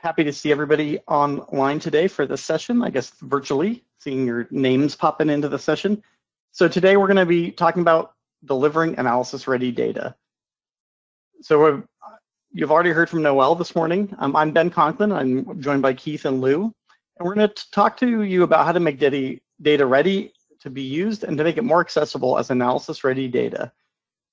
Happy to see everybody online today for this session, I guess virtually, seeing your names popping into the session. So today we're going to be talking about delivering analysis-ready data. So you've already heard from Noel this morning. I'm Ben Conklin. I'm joined by Keith and Lou. And we're going to talk to you about how to make data ready to be used and to make it more accessible as analysis-ready data.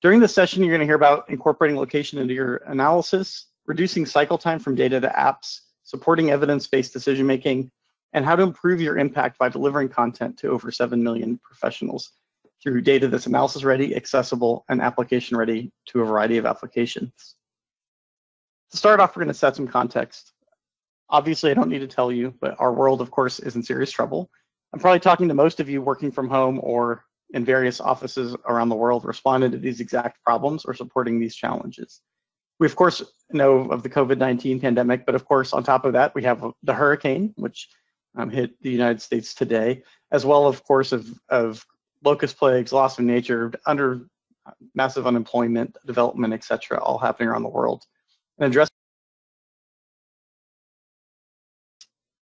During this session, you're going to hear about incorporating location into your analysis, reducing cycle time from data to apps, supporting evidence-based decision-making, and how to improve your impact by delivering content to over 7 million professionals through data that's analysis-ready, accessible, and application-ready to a variety of applications. To start off, we're going to set some context. Obviously, I don't need to tell you, but our world, of course, is in serious trouble. I'm probably talking to most of you working from home or in various offices around the world responding to these exact problems or supporting these challenges. We, of course, know of the COVID-19 pandemic, but of course, on top of that, we have the hurricane, which hit the United States today, as well, of course, of locust plagues, loss of nature, under massive unemployment, development, et cetera, all happening around the world. And it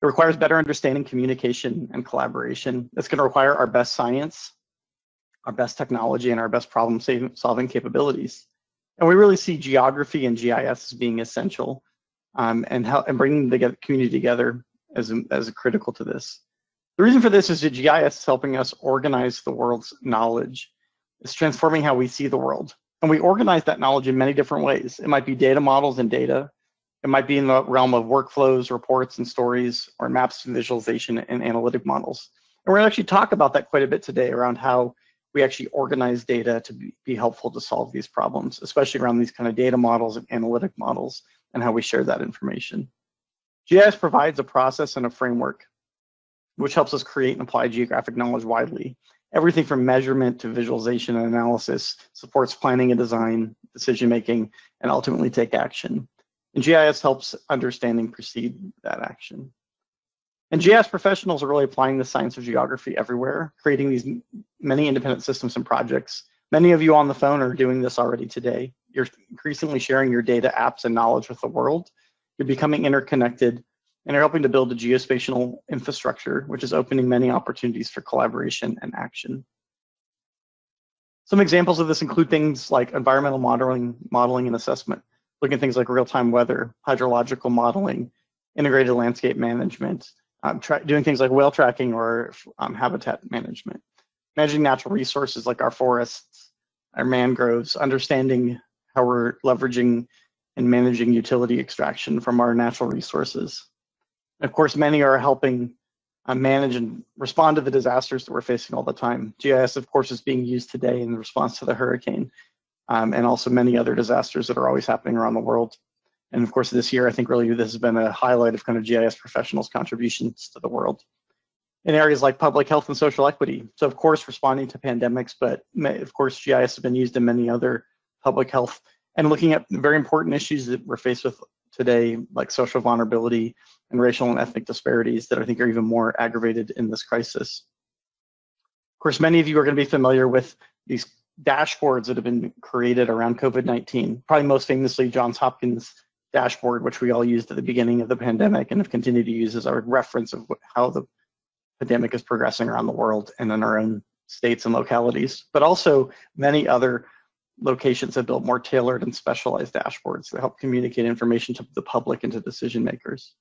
requires better understanding, communication, and collaboration. It's going to require our best science, our best technology, and our best problem-solving capabilities. And we really see geography and GIS as being essential, and bringing the community together as critical to this. The reason for this is that GIS is helping us organize the world's knowledge. It's transforming how we see the world. And we organize that knowledge in many different ways. It might be data models and data. It might be in the realm of workflows, reports, and stories, or maps and visualization and analytic models. And we're going to actually talk about that quite a bit today around how we actually organize data to be helpful to solve these problems, especially around these kind of data models and analytic models and how we share that information. GIS provides a process and a framework which helps us create and apply geographic knowledge widely. Everything from measurement to visualization and analysis supports planning and design, decision-making, and ultimately take action. And GIS helps understanding precede that action. And GIS professionals are really applying the science of geography everywhere, creating these many independent systems and projects. Many of you on the phone are doing this already today. You're increasingly sharing your data, apps, and knowledge with the world. You're becoming interconnected, and are helping to build a geospatial infrastructure, which is opening many opportunities for collaboration and action. Some examples of this include things like environmental modeling and assessment, looking at things like real-time weather, hydrological modeling, integrated landscape management, doing things like whale tracking or habitat management, managing natural resources like our forests, our mangroves, understanding how we're leveraging and managing utility extraction from our natural resources. Of course, many are helping manage and respond to the disasters that we're facing all the time. GIS, of course, is being used today in response to the hurricane, and also many other disasters that are always happening around the world. And of course, this year, I think really this has been a highlight of kind of GIS professionals' contributions to the world. In areas like public health and social equity. So of course, responding to pandemics, but of course, GIS has been used in many other public health and looking at very important issues that we're faced with today, like social vulnerability and racial and ethnic disparities that I think are even more aggravated in this crisis. Of course, many of you are going to be familiar with these dashboards that have been created around COVID-19, probably most famously Johns Hopkins dashboard, which we all used at the beginning of the pandemic and have continued to use as our reference of how the pandemic is progressing around the world and in our own states and localities, but also many other locations have built more tailored and specialized dashboards that help communicate information to the public and to decision makers.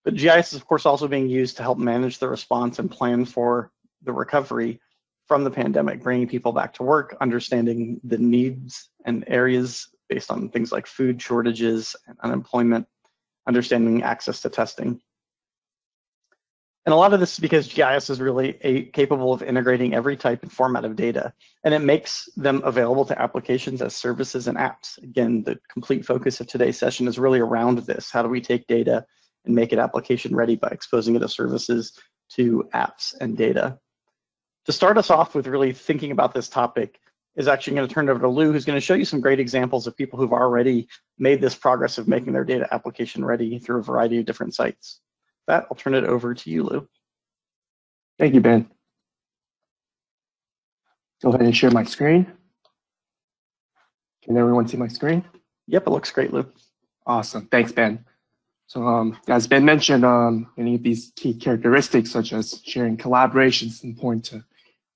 But GIS is, of course, also being used to help manage the response and plan for the recovery from the pandemic, bringing people back to work, understanding the needs and areas based on things like food shortages and unemployment, understanding access to testing. And a lot of this is because GIS is really capable of integrating every type and format of data, and it makes them available to applications as services and apps. Again, the complete focus of today's session is really around this. How do we take data and make it application ready by exposing it as services to apps and data? To start us off with really thinking about this topic is actually going to turn it over to Lou, who's going to show you some great examples of people who've already made this progress of making their data application ready through a variety of different sites. With that, I'll turn it over to you, Lou. Thank you, Ben. Go ahead and share my screen. Can everyone see my screen? Yep, it looks great, Lou. Awesome. Thanks, Ben. So as Ben mentioned, many of these key characteristics, such as sharing collaboration, is important to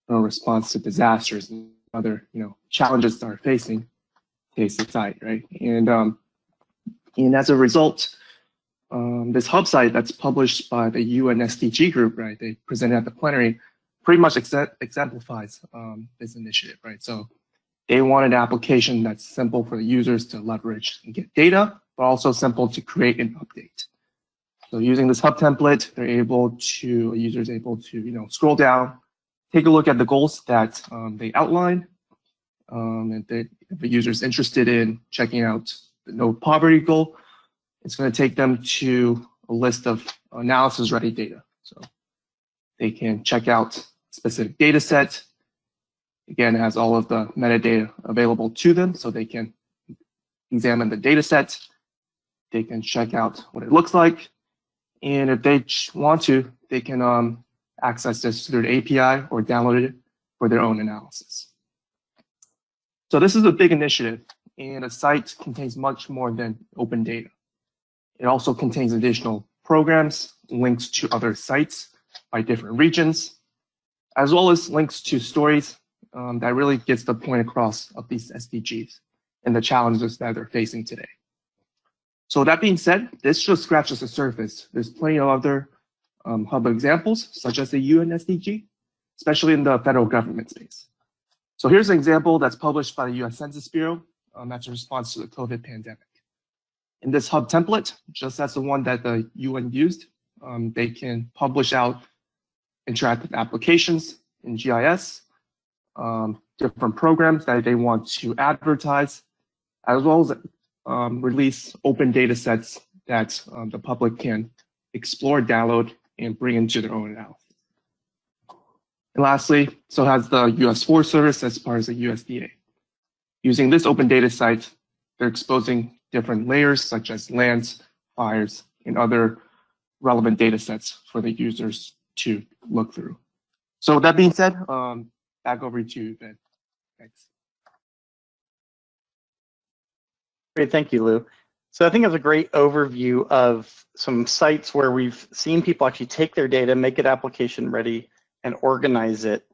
response to disasters and other challenges that are facing today's society, right? And as a result, this hub site that's published by the UN SDG group, right? They presented at the plenary, pretty much exemplifies this initiative, right? So they want an application that's simple for the users to leverage and get data, but also simple to create and update. So using this hub template, users able to scroll down, take a look at the goals that they outline. And if the user is interested in checking out the no poverty goal, it's going to take them to a list of analysis ready data. So they can check out specific data set. Again, it has all of the metadata available to them, so they can examine the data set. They can check out what it looks like. And if they want to, they can access this through the API or download it for their own analysis. So this is a big initiative, and a site contains much more than open data. It also contains additional programs, links to other sites by different regions, as well as links to stories that really gets the point across of these SDGs and the challenges that they're facing today. So that being said, this just scratches the surface. There's plenty of other hub examples, such as the UN SDG, especially in the federal government space. So here's an example that's published by the US Census Bureau as a response to the COVID pandemic. In this hub template, just as the one that the UN used, they can publish out interactive applications in GIS, different programs that they want to advertise, as well as release open data sets that the public can explore, download, and bring into their own analysis. And lastly, so has the US Forest Service as part of the USDA. Using this open data site, they're exposing different layers such as lands, fires, and other relevant data sets for the users to look through. So with that being said, back over to you, Ben. Thanks. Great, thank you, Lou. So I think it's a great overview of some sites where we've seen people actually take their data, make it application ready, and organize it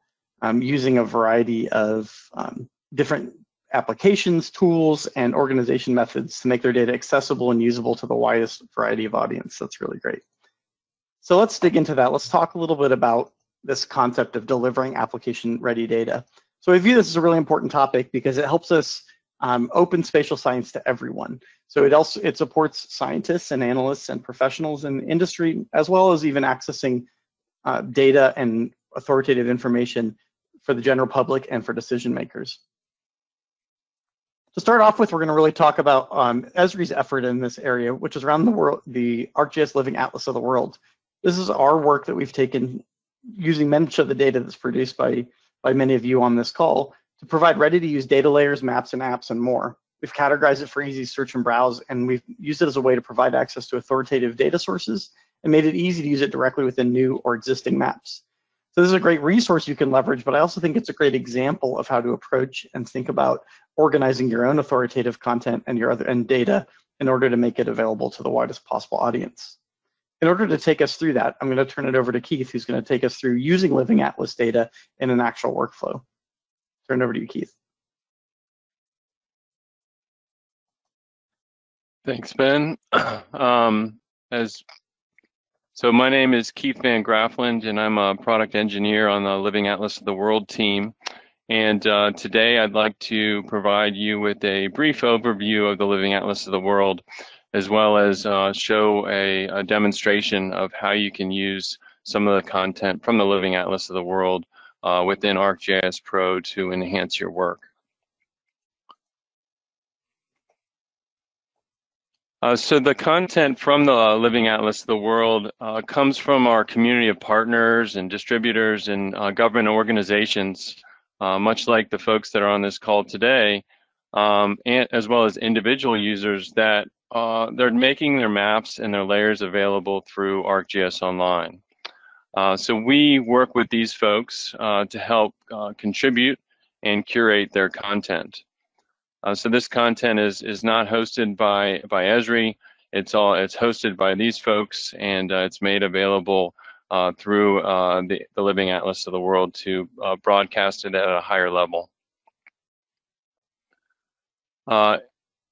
using a variety of different applications, tools, and organization methods to make their data accessible and usable to the widest variety of audience. That's really great. So let's dig into that. Let's talk a little bit about this concept of delivering application-ready data. So I view this as a really important topic because it helps us open spatial science to everyone. So it supports scientists and analysts and professionals in industry, as well as even accessing data and authoritative information for the general public and for decision makers. To start off with, we're going to really talk about Esri's effort in this area, which is around the world, the ArcGIS Living Atlas of the World. This is our work that we've taken using much of the data that's produced by many of you on this call to provide ready-to-use data layers, maps, and apps, and more. We've categorized it for easy search and browse, and we've used it as a way to provide access to authoritative data sources and made it easy to use it directly within new or existing maps. So this is a great resource you can leverage, but I also think it's a great example of how to approach and think about organizing your own authoritative content and data in order to make it available to the widest possible audience. In order to take us through that, I'm going to turn it over to Keith, who's going to take us through using Living Atlas data in an actual workflow. Turn it over to you, Keith. Thanks, Ben. So my name is Keith Van Graafland, and I'm a product engineer on the Living Atlas of the World team. And today I'd like to provide you with a brief overview of the Living Atlas of the World, as well as show a demonstration of how you can use some of the content from the Living Atlas of the World within ArcGIS Pro to enhance your work. So the content from the Living Atlas of the World comes from our community of partners and distributors and government organizations, much like the folks that are on this call today, and as well as individual users that they're making their maps and their layers available through ArcGIS Online. So we work with these folks to help contribute and curate their content. So this content is not hosted by Esri. it's hosted by these folks, and it's made available through the Living Atlas of the World to broadcast it at a higher level.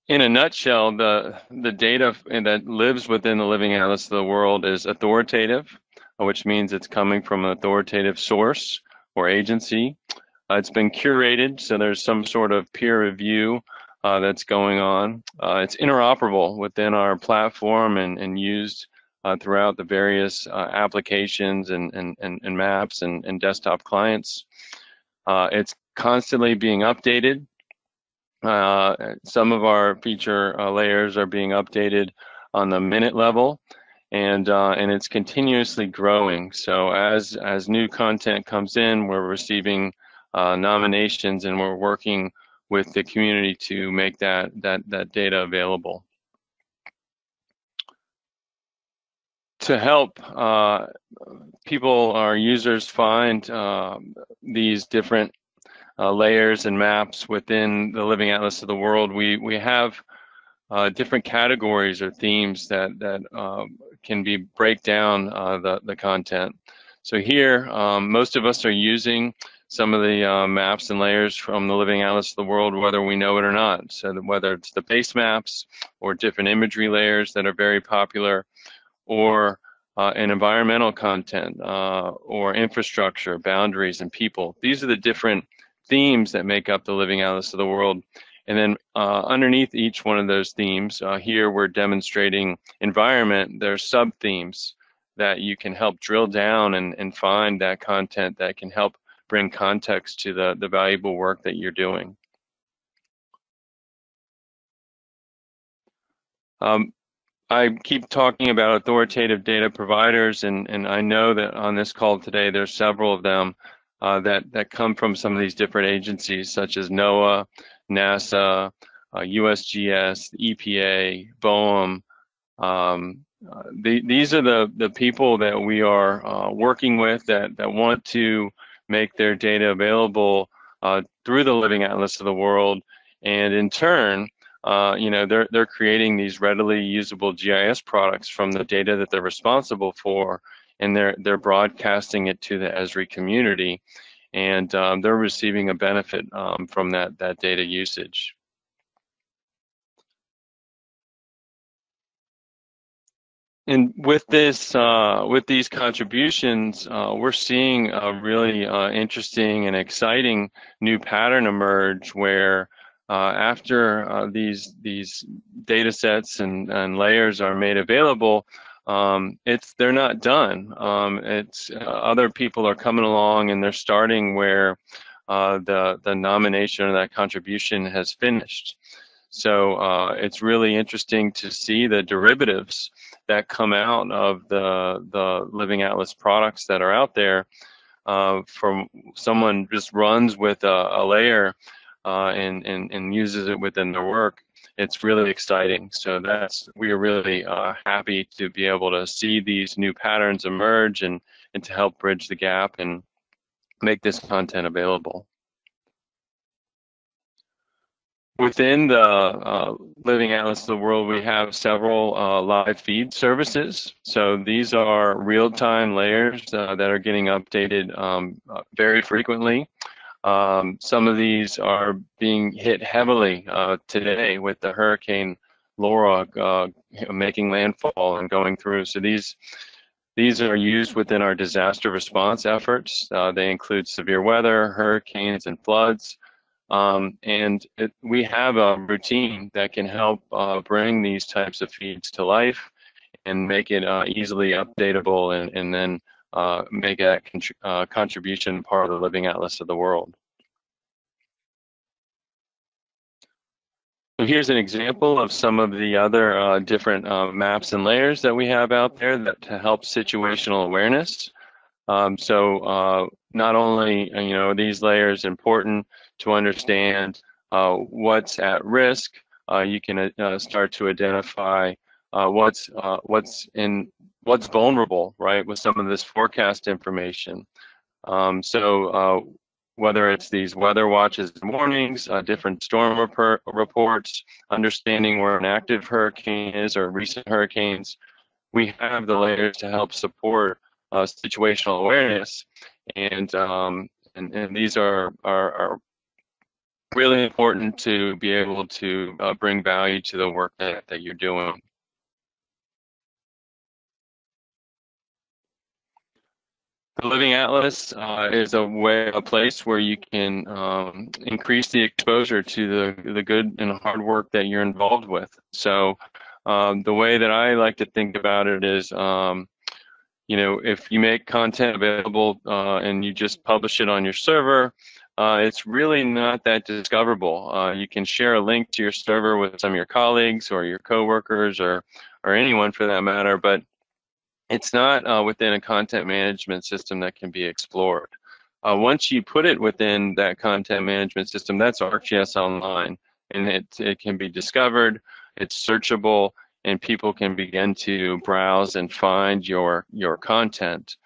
In a nutshell, the data that lives within the Living Atlas of the World is authoritative, which means it's coming from an authoritative source or agency. It's been curated, so there's some sort of peer review that's going on. It's interoperable within our platform and used throughout the various applications and maps and desktop clients. It's constantly being updated. Some of our feature layers are being updated on the minute level, and it's continuously growing. So as new content comes in, we're receiving nominations, and we're working with the community to make that data available. To help people, our users, find these different layers and maps within the Living Atlas of the World, we have different categories or themes that can break down the content. So here, most of us are using some of the maps and layers from the Living Atlas of the World, whether we know it or not. So whether it's the base maps or different imagery layers that are very popular, or an environmental content, or infrastructure, boundaries, and people. These are the different themes that make up the Living Atlas of the World. And then underneath each one of those themes, here we're demonstrating environment. There are sub-themes that you can help drill down and find that content that can help bring context to the valuable work that you're doing. I keep talking about authoritative data providers, and I know that on this call today, there's several of them that come from some of these different agencies, such as NOAA, NASA, USGS, EPA, BOEM. These are the people that we are working with that want to make their data available through the Living Atlas of the World, and in turn, they're creating these readily usable GIS products from the data that they're responsible for, and they're broadcasting it to the Esri community, and they're receiving a benefit from that data usage. And with this, with these contributions, we're seeing a really interesting and exciting new pattern emerge, where after these data sets and layers are made available, they're not done. Other people are coming along, and they're starting where the nomination or that contribution has finished. So it's really interesting to see the derivatives that come out of the Living Atlas products that are out there. From someone just runs with a layer and uses it within their work, it's really exciting. So we are really happy to be able to see these new patterns emerge and to help bridge the gap and make this content available. Within the Living Atlas of the World, we have several live feed services. So these are real-time layers that are getting updated very frequently. Some of these are being hit heavily today with the Hurricane Laura making landfall and going through. So these are used within our disaster response efforts. They include severe weather, hurricanes, and floods. We have a routine that can help bring these types of feeds to life and make it easily updatable, and then make that contribution part of the Living Atlas of the World. So here's an example of some of the other different maps and layers that we have out there to help situational awareness. Not only these layers important to understand what's at risk, you can start to identify what's vulnerable, right, with some of this forecast information. whether it's these weather watches and warnings, different storm reports, understanding where an active hurricane is or recent hurricanes. We have the layers to help support situational awareness, and these are really important to be able to bring value to the work that you're doing. The Living Atlas is a place where you can increase the exposure to the good and hard work that you're involved with. So the way that I like to think about it is, you know, if you make content available and you just publish it on your server, it's really not that discoverable. You can share a link to your server with some of your colleagues or your coworkers or anyone for that matter, but it's not within a content management system that can be explored. Once you put it within that content management system, that's ArcGIS Online, and it can be discovered, it's searchable, and people can begin to browse and find your content.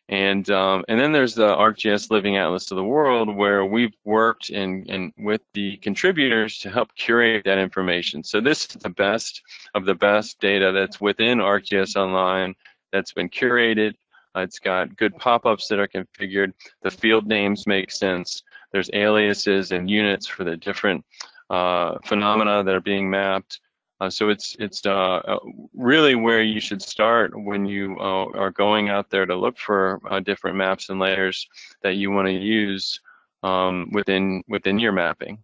And then there's the ArcGIS Living Atlas of the World, where we've worked with the contributors to help curate that information. So this is the best of the best data that's within ArcGIS Online that's been curated. It's got good pop-ups that are configured. The field names make sense. There's aliases and units for the different phenomena that are being mapped. So it's really where you should start when you are going out there to look for different maps and layers that you want to use within your mapping.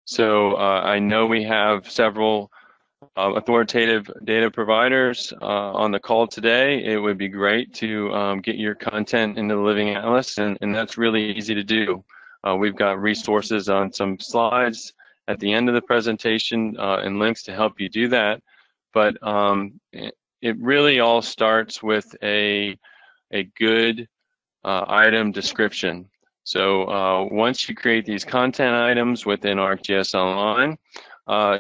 So I know we have several authoritative data providers on the call today. It would be great to get your content into the Living Atlas, and that's really easy to do. We've got resources on some slides at the end of the presentation and links to help you do that. But it really all starts with a good item description. So once you create these content items within ArcGIS Online,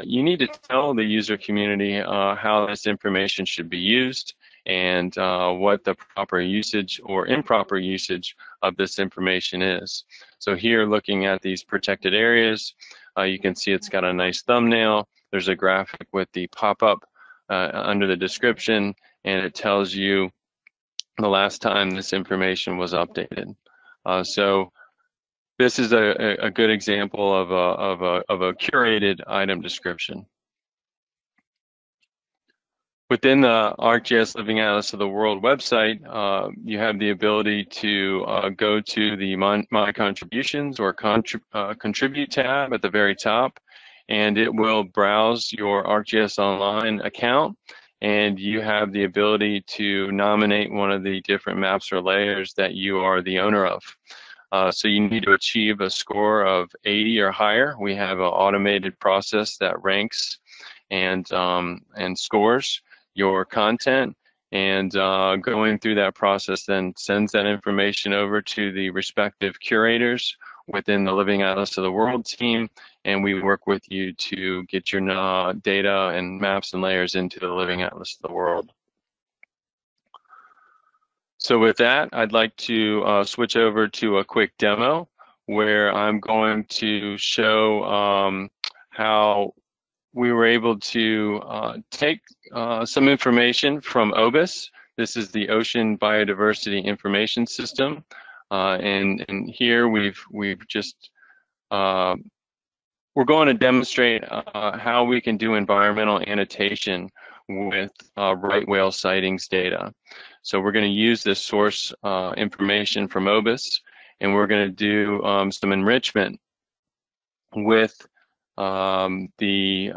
you need to tell the user community how this information should be used and what the proper usage or improper usage of this information is. So here, looking at these protected areas, you can see it's got a nice thumbnail. There's a graphic with the pop-up under the description, and it tells you the last time this information was updated. So this is a good example of a curated item description. Within the ArcGIS Living Atlas of the World website, you have the ability to go to the My Contributions or Contribute tab at the very top, and it will browse your ArcGIS Online account, and you have the ability to nominate one of the different maps or layers that you are the owner of. So you need to achieve a score of 80 or higher. We have an automated process that ranks and scores your content, and going through that process then sends that information over to the respective curators within the Living Atlas of the World team, and we work with you to get your data and maps and layers into the Living Atlas of the World. So with that, I'd like to switch over to a quick demo where I'm going to show how we were able to take some information from OBIS. This is the Ocean Biodiversity Information System, and here we've just we're going to demonstrate how we can do environmental annotation with right whale sightings data. So we're going to use this source information from OBIS, and we're going to do some enrichment with the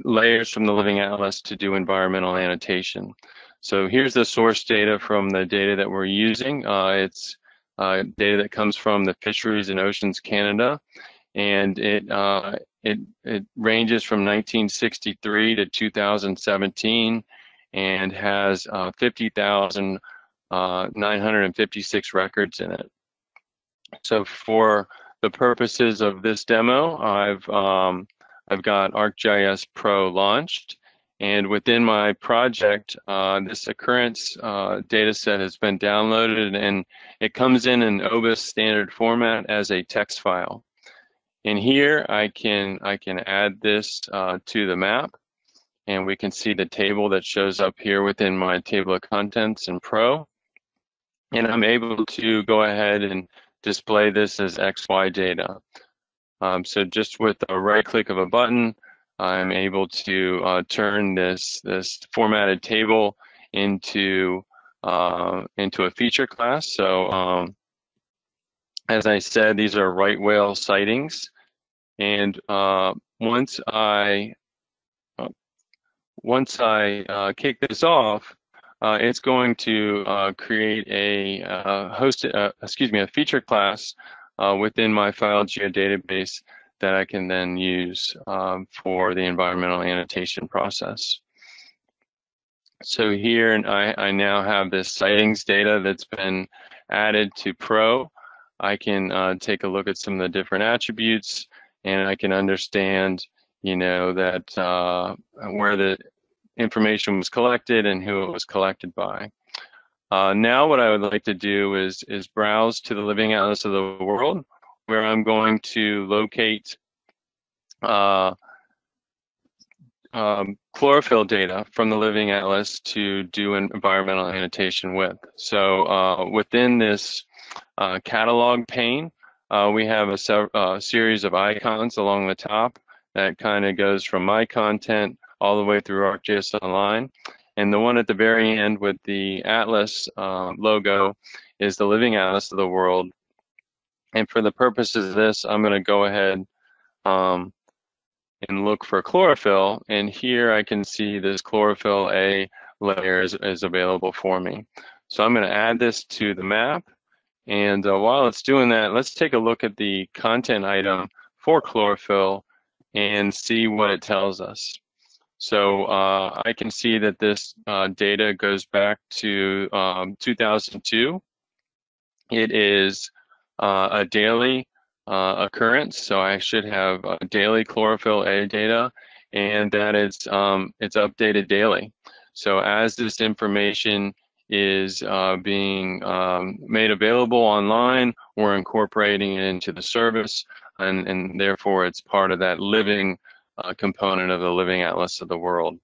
layers from the Living Atlas to do environmental annotation. So here's the source data from the data that we're using. It's data that comes from the Fisheries and Oceans Canada, and it ranges from 1963 to 2017 and has 50,956 records in it. So for the purposes of this demo, I've got ArcGIS Pro launched, And within my project, this occurrence data set has been downloaded, and it comes in an OBIS standard format as a text file. And here I can add this to the map, and we can see the table that shows up here within my table of contents in Pro. And I'm able to go ahead and display this as XY data. So just with a right click of a button, I'm able to turn this formatted table into a feature class. So as I said, these are right whale sightings, and once I kick this off, it's going to create a feature class within my file geodatabase that I can then use for the environmental annotation process. So here I now have this sightings data that's been added to Pro. I can take a look at some of the different attributes, and I can understand, that where the information was collected and who it was collected by. Now what I would like to do is browse to the Living Atlas of the World, where I'm going to locate chlorophyll data from the Living Atlas to do an environmental annotation with. So within this catalog pane, we have a series of icons along the top that kind of goes from my content all the way through ArcGIS Online. And the one at the very end with the Atlas logo is the Living Atlas of the World. And for the purposes of this, I'm going to go ahead and look for chlorophyll. And here I can see this chlorophyll A layer is available for me. So I'm going to add this to the map. And while it's doing that, let's take a look at the content item for chlorophyll and see what it tells us. So I can see that this data goes back to 2002. It is a daily occurrence, so I should have daily chlorophyll A data, and that it's updated daily. So as this information is being made available online, we're incorporating it into the service, and therefore it's part of that living component of the Living Atlas of the World.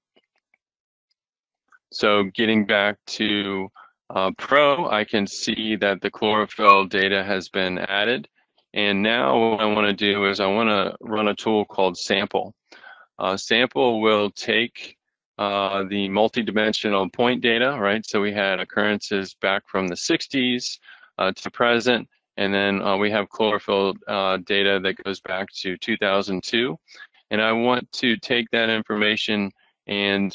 So getting back to Pro, I can see that the chlorophyll data has been added. And now what I want to do is I want to run a tool called Sample. Sample will take the multidimensional point data, right? So we had occurrences back from the 60s to present, and then we have chlorophyll data that goes back to 2002. And I want to take that information and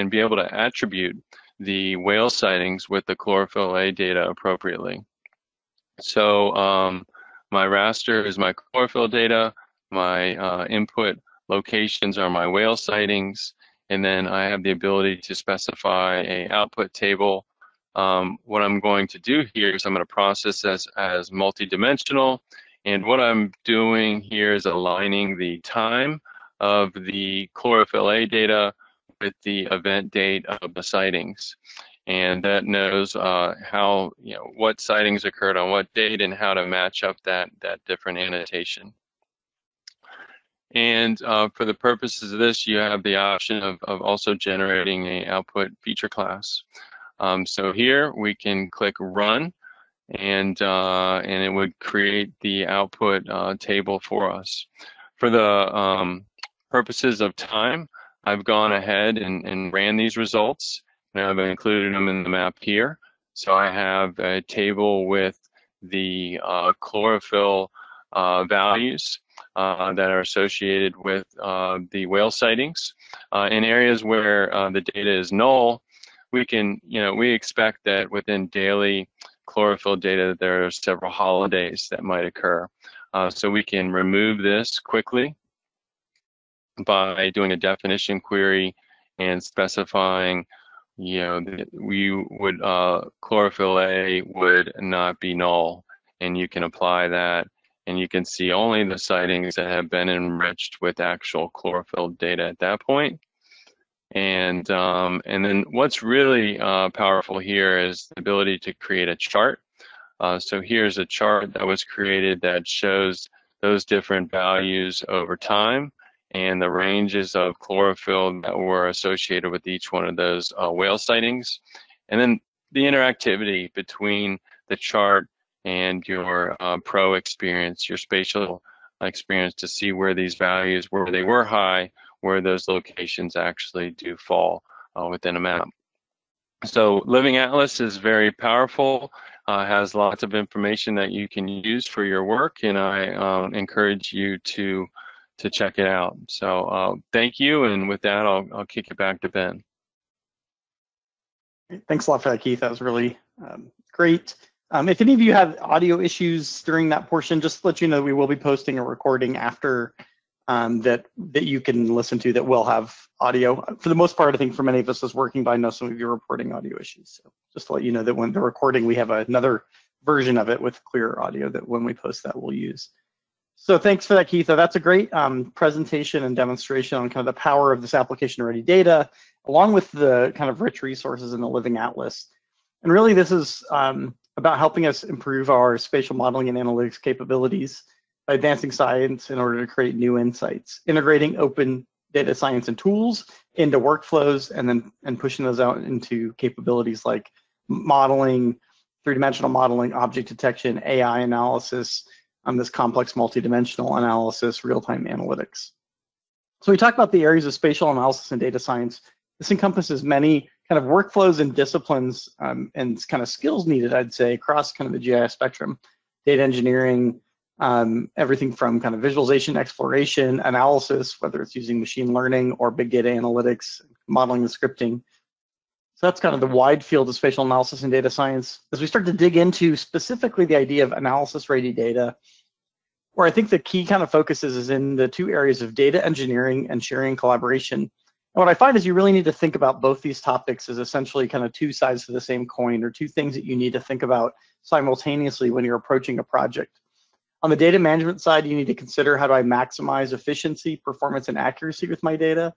be able to attribute the whale sightings with the chlorophyll A data appropriately. So my raster is my chlorophyll data, my input locations are my whale sightings, and then I have the ability to specify an output table. What I'm going to do here is I'm going to process as multidimensional, and what I'm doing here is aligning the time of the chlorophyll A data with the event date of the sightings. And that knows how, what sightings occurred on what date and how to match up that different annotation. And for the purposes of this, you have the option of also generating an output feature class. So here we can click Run, and it would create the output table for us. For the purposes of time, I've gone ahead and ran these results, and I've included them in the map here. So I have a table with the chlorophyll values that are associated with the whale sightings. In areas where the data is null, we expect that within daily chlorophyll data, there are several holidays that might occur. So we can remove this quickly by doing a definition query and specifying, chlorophyll A would not be null, and you can apply that, and you can see only the sightings that have been enriched with actual chlorophyll data at that point. And then what's really powerful here is the ability to create a chart. So here's a chart that was created that shows those different values over time and the ranges of chlorophyll that were associated with each one of those whale sightings. And then the interactivity between the chart and your pro experience, your spatial experience, to see where these values, where they were high, where those locations actually do fall within a map. So Living Atlas is very powerful, has lots of information that you can use for your work, and I encourage you to check it out. So thank you, and with that, I'll kick it back to Ben. Thanks a lot for that, Keith. That was really great. If any of you have audio issues during that portion, just to let you know, we will be posting a recording after that you can listen to that will have audio. For the most part, I think for many of us is working, but I know some of you are reporting audio issues. So just to let you know that when the recording, we have another version of it with clear audio that when we post that we'll use. So thanks for that, Keith. That's a great presentation and demonstration on kind of the power of this application-ready data, along with the kind of rich resources in the Living Atlas. And really this is about helping us improve our spatial modeling and analytics capabilities by advancing science in order to create new insights, integrating open data science and tools into workflows, and pushing those out into capabilities like modeling, three-dimensional modeling, object detection, AI analysis, this complex multidimensional analysis, real-time analytics. So we talk about the areas of spatial analysis and data science. This encompasses many kind of workflows and disciplines and kind of skills needed, I'd say, across kind of the GIS spectrum. Data engineering, everything from kind of visualization, exploration, analysis, whether it's using machine learning or big data analytics, modeling and scripting. So that's kind of the wide field of spatial analysis and data science. As we start to dig into specifically the idea of analysis-ready data, where I think the key kind of focus is in the two areas of data engineering and sharing collaboration. And what I find is you really need to think about both these topics as essentially kind of two sides to the same coin, or two things that you need to think about simultaneously when you're approaching a project. On the data management side, you need to consider, how do I maximize efficiency, performance, and accuracy with my data?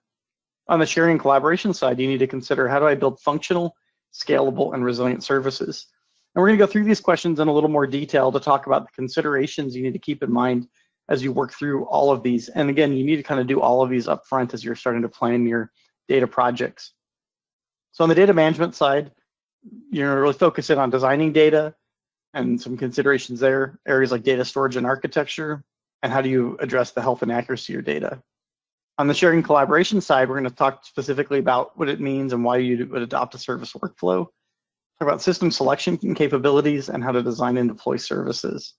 On the sharing and collaboration side, you need to consider, how do I build functional, scalable, and resilient services? And we're going to go through these questions in a little more detail to talk about the considerations you need to keep in mind as you work through all of these. And again, you need to kind of do all of these up front as you're starting to plan your data projects. So on the data management side, you're really focusing on designing data and some considerations there, areas like data storage and architecture, and how do you address the health and accuracy of your data. On the sharing and collaboration side, we're going to talk specifically about what it means and why you would adopt a service workflow. Talk about system selection and capabilities and how to design and deploy services.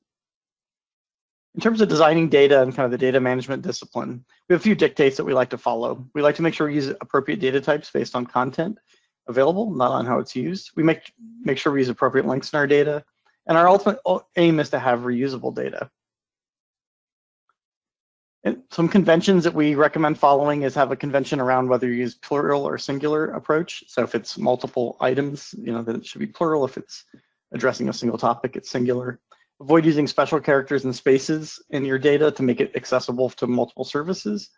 In terms of designing data and kind of the data management discipline, we have a few dictates that we like to follow. We like to make sure we use appropriate data types based on content available, not on how it's used. We make sure we use appropriate links in our data. And our ultimate aim is to have reusable data. And some conventions that we recommend following is have a convention around whether you use plural or singular approach. So if it's multiple items, then it should be plural. If it's addressing a single topic, it's singular. Avoid using special characters and spaces in your data to make it accessible to multiple services.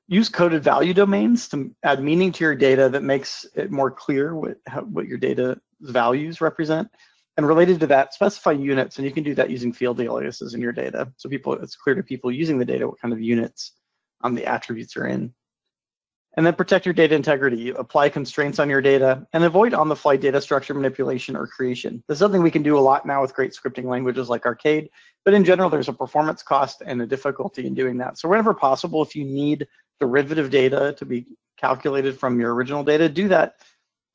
Use coded value domains to add meaning to your data that makes it more clear what your data's values represent. And related to that, specify units, and you can do that using field aliases in your data. So it's clear to people using the data what kind of units the attributes are in. And then protect your data integrity. Apply constraints on your data and avoid on-the-fly data structure manipulation or creation. This is something we can do a lot now with great scripting languages like Arcade, but in general, there's a performance cost and a difficulty in doing that. So whenever possible, if you need derivative data to be calculated from your original data, do that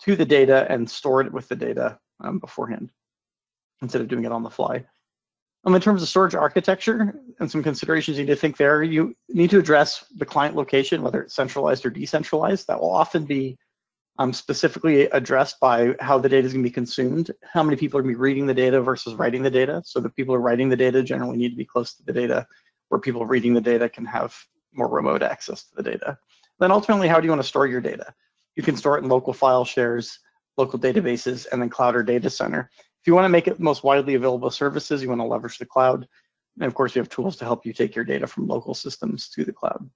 to the data and store it with the data beforehand, instead of doing it on the fly. In terms of storage architecture and some considerations you need to think there, you need to address the client location, whether it's centralized or decentralized. That will often be specifically addressed by how the data is going to be consumed, how many people are going to be reading the data versus writing the data. So the people who are writing the data generally need to be close to the data, where people reading the data can have more remote access to the data. Then ultimately, how do you want to store your data? You can store it in local file shares, local databases, and then cloud or data center. If you want to make it most widely available services, you want to leverage the cloud. And of course, we have tools to help you take your data from local systems to the cloud.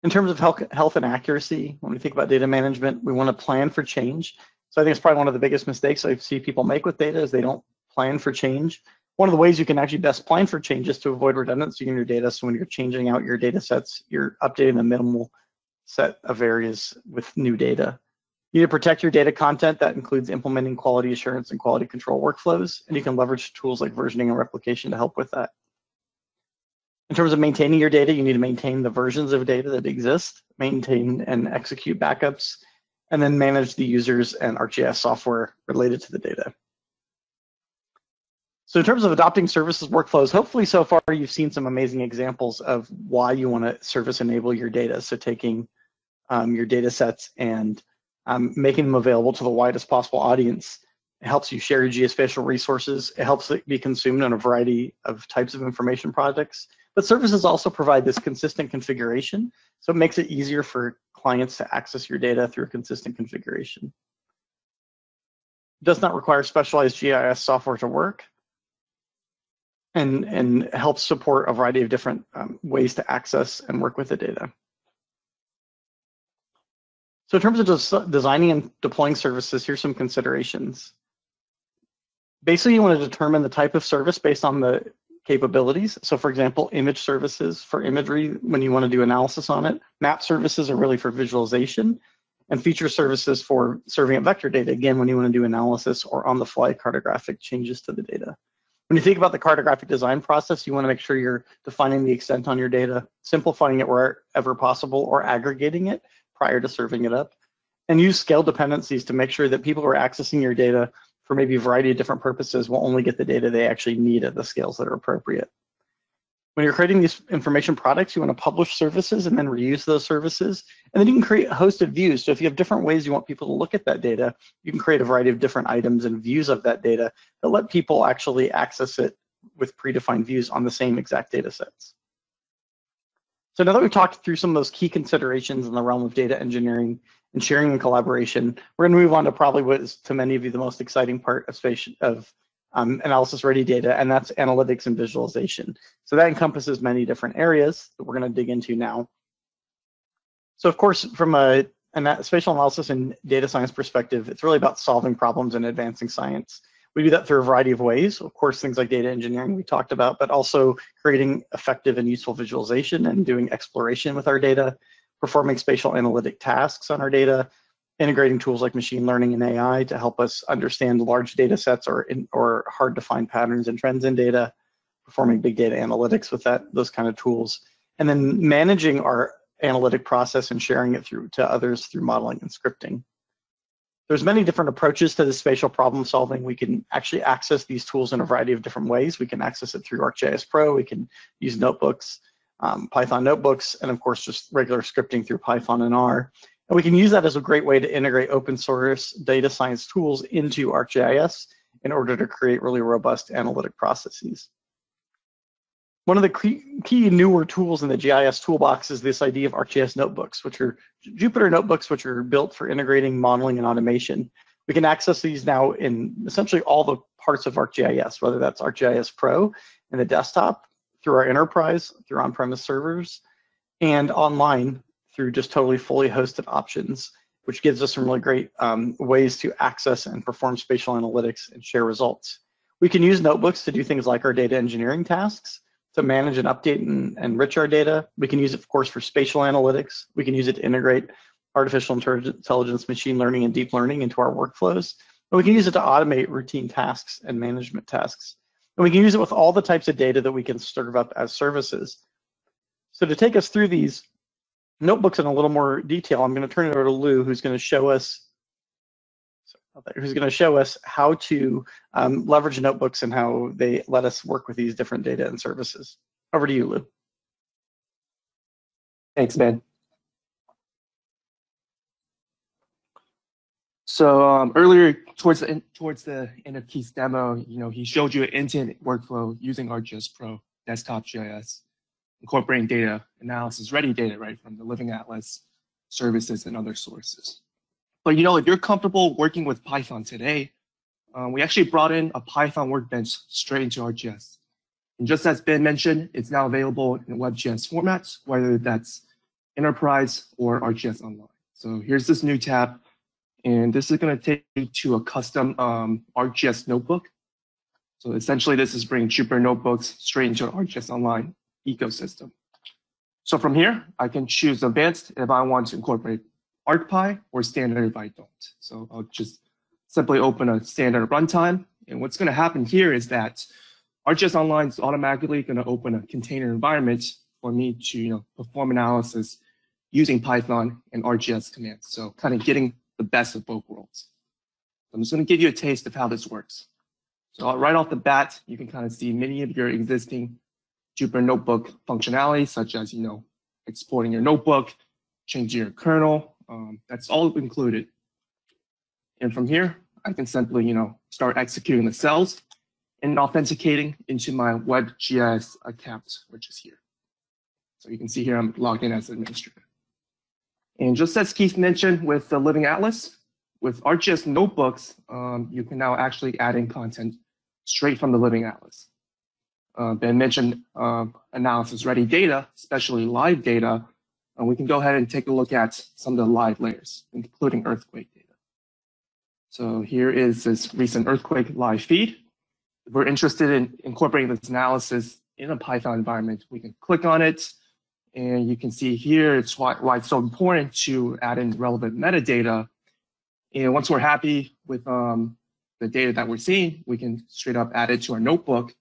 In terms of health and accuracy, when we think about data management, we want to plan for change. So I think it's probably one of the biggest mistakes I see people make with data is they don't plan for change. One of the ways you can actually best plan for change is to avoid redundancy in your data. So when you're changing out your data sets, you're updating the minimal set of areas with new data. You need to protect your data content. That includes implementing quality assurance and quality control workflows, and you can leverage tools like versioning and replication to help with that. In terms of maintaining your data, you need to maintain the versions of data that exist, maintain and execute backups, and then manage the users and ArcGIS software related to the data. So in terms of adopting services workflows, hopefully so far you've seen some amazing examples of why you want to service enable your data. So taking your data sets and making them available to the widest possible audience. It helps you share your geospatial resources. It helps it be consumed in a variety of types of information projects. But services also provide this consistent configuration, so it makes it easier for clients to access your data through a consistent configuration. It does not require specialized GIS software to work, and helps support a variety of different ways to access and work with the data. So in terms of designing and deploying services, here's some considerations. Basically, you want to determine the type of service based on the capabilities. So for example, image services for imagery when you want to do analysis on it. Map services are really for visualization, and feature services for serving up vector data, again, when you want to do analysis or on-the-fly cartographic changes to the data. When you think about the cartographic design process, you want to make sure you're defining the extent on your data, simplifying it wherever possible, or aggregating it prior to serving it up, and use scale dependencies to make sure that people who are accessing your data for maybe a variety of different purposes will only get the data they actually need at the scales that are appropriate. When you're creating these information products, you want to publish services and then reuse those services. And then you can create a host of views. So if you have different ways you want people to look at that data, you can create a variety of different items and views of that data that let people actually access it with predefined views on the same exact data sets. So now that we've talked through some of those key considerations in the realm of data engineering and sharing and collaboration, we're going to move on to probably what is to many of you the most exciting part of analysis-ready data, and that's analytics and visualization. So that encompasses many different areas that we're going to dig into now. So of course, from a spatial analysis and data science perspective, it's really about solving problems and advancing science. We do that through a variety of ways. Of course, things like data engineering we talked about, but also creating effective and useful visualization and doing exploration with our data, performing spatial analytic tasks on our data, integrating tools like machine learning and AI to help us understand large data sets or hard to find patterns and trends in data, performing big data analytics with those kind of tools, and then managing our analytic process and sharing it to others through modeling and scripting. There's many different approaches to the spatial problem solving. We can actually access these tools in a variety of different ways. We can access it through ArcGIS Pro. We can use notebooks, Python notebooks, and of course just regular scripting through Python and R. And we can use that as a great way to integrate open source data science tools into ArcGIS in order to create really robust analytic processes. One of the key newer tools in the GIS toolbox is this idea of ArcGIS notebooks, which are Jupyter notebooks, which are built for integrating modeling and automation. We can access these now in essentially all the parts of ArcGIS, whether that's ArcGIS Pro in the desktop, through our enterprise, through on-premise servers, and online through just totally fully hosted options, which gives us some really great ways to access and perform spatial analytics and share results. We can use notebooks to do things like our data engineering tasks, to manage and update and enrich our data. We can use it, of course, for spatial analytics. We can use it to integrate artificial intelligence, machine learning, and deep learning into our workflows. And we can use it to automate routine tasks and management tasks. And we can use it with all the types of data that we can serve up as services. So to take us through these notebooks in a little more detail, I'm going to turn it over to Lou, who's going to show us how to leverage notebooks and how they let us work with these different data and services. Over to you, Lou. Thanks, Ben. So earlier, towards the end of Keith's demo, he showed you an end-to-end workflow using ArcGIS Pro desktop GIS, incorporating data analysis, ready data, right, from the Living Atlas services and other sources. But if you're comfortable working with Python today, we actually brought in a Python workbench straight into ArcGIS. And just as Ben mentioned, it's now available in WebGIS formats, whether that's Enterprise, or ArcGIS Online. So here's this new tab, and this is going to take you to a custom ArcGIS notebook. So essentially, this is bringing Jupyter Notebooks straight into an ArcGIS Online ecosystem. So from here, I can choose Advanced if I want to incorporate ArcPy, or Standard if I don't. So I'll just simply open a standard runtime. And what's going to happen here is that ArcGIS Online is automatically going to open a container environment for me to perform analysis using Python and ArcGIS commands. So kind of getting the best of both worlds. I'm just going to give you a taste of how this works. So right off the bat, you can kind of see many of your existing Jupyter Notebook functionality, such as exporting your notebook, changing your kernel. That's all included. And from here, I can simply start executing the cells and authenticating into my WebGIS account, which is here. So you can see here I'm logged in as an administrator. And just as Keith mentioned with the Living Atlas, with ArcGIS Notebooks, you can now actually add in content straight from the Living Atlas. Ben mentioned analysis-ready data, especially live data. We can go ahead and take a look at some of the live layers, including earthquake data. So here is this recent earthquake live feed. If we're interested in incorporating this analysis in a Python environment, we can click on it. And you can see here it's why it's so important to add in relevant metadata. And once we're happy with the data that we're seeing, we can straight up add it to our notebook.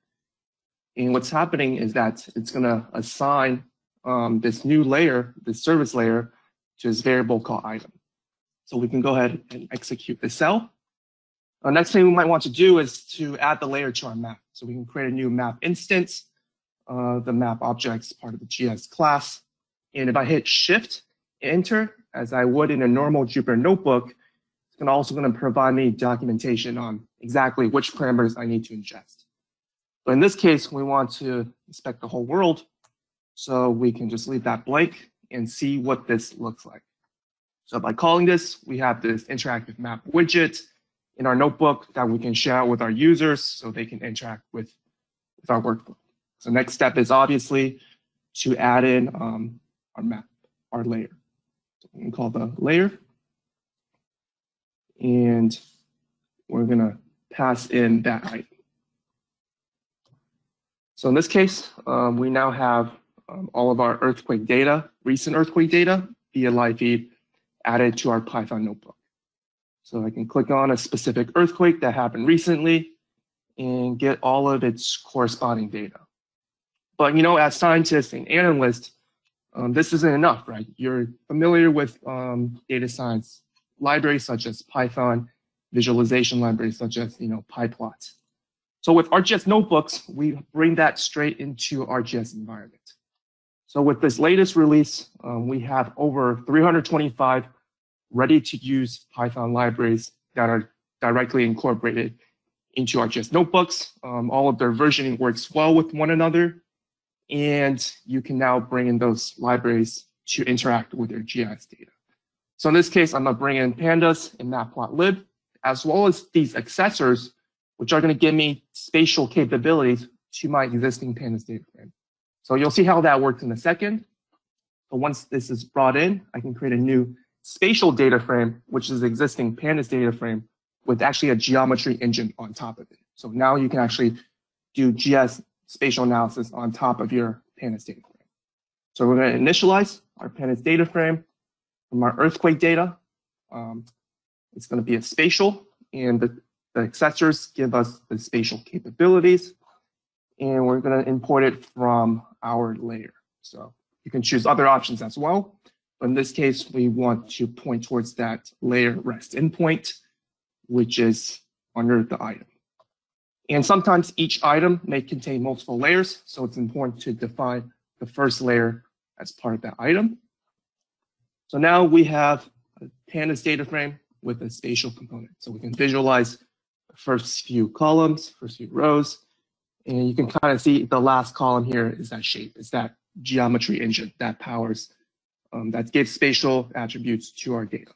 And what's happening is that it's going to assign this new layer, this service layer, to this variable called item. So we can go ahead and execute the cell. The next thing we might want to do is to add the layer to our map. So we can create a new map instance. The map object is part of the GS class. And if I hit Shift, Enter, as I would in a normal Jupyter Notebook, it's also going to provide me documentation on exactly which parameters I need to ingest. So in this case, we want to inspect the whole world. So we can just leave that blank and see what this looks like. So by calling this, we have this interactive map widget in our notebook that we can share out with our users so they can interact with our workflow. So next step is obviously to add in our map, our layer. So we can call the layer. And we're going to pass in that item. So in this case, we now have all of our earthquake data, recent earthquake data via live feed added to our Python notebook. So I can click on a specific earthquake that happened recently and get all of its corresponding data. But as scientists and analysts, this isn't enough, right? You're familiar with data science libraries such as Python, visualization libraries such as PyPlot. So with ArcGIS Notebooks, we bring that straight into ArcGIS environment. So with this latest release, we have over 325 ready-to-use Python libraries that are directly incorporated into ArcGIS Notebooks. All of their versioning works well with one another, and you can now bring in those libraries to interact with your GIS data. So in this case, I'm going to bring in pandas and matplotlib, as well as these accessors, which are going to give me spatial capabilities to my existing pandas data frame. So you'll see how that works in a second. But once this is brought in, I can create a new spatial data frame, which is existing pandas data frame with actually a geometry engine on top of it. So now you can actually do GIS spatial analysis on top of your pandas data frame. So we're going to initialize our pandas data frame from our earthquake data. It's going to be a spatial, and the accessors give us the spatial capabilities, and we're going to import it from our layer. So you can choose other options as well, but in this case, we want to point towards that layer REST endpoint, which is under the item. And sometimes each item may contain multiple layers, so it's important to define the first layer as part of that item. So now we have a pandas data frame with a spatial component. So we can visualize the first few columns, first few rows, and you can kind of see the last column here is that shape. It's that geometry engine that powers, that gives spatial attributes to our data.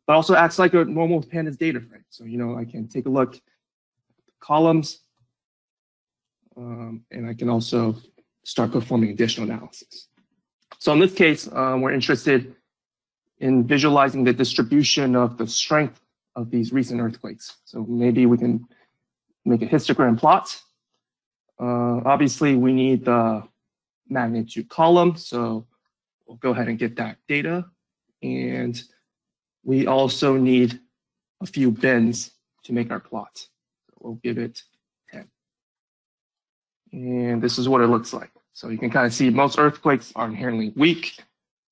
But also acts like a normal pandas data frame. So, I can take a look at the columns, and I can also start performing additional analysis. So in this case, we're interested in visualizing the distribution of the strength of these recent earthquakes. So maybe we can make a histogram plot. Obviously, we need the magnitude column, so we'll go ahead and get that data. And we also need a few bins to make our plot. So we'll give it 10. And this is what it looks like. So you can kind of see most earthquakes are inherently weak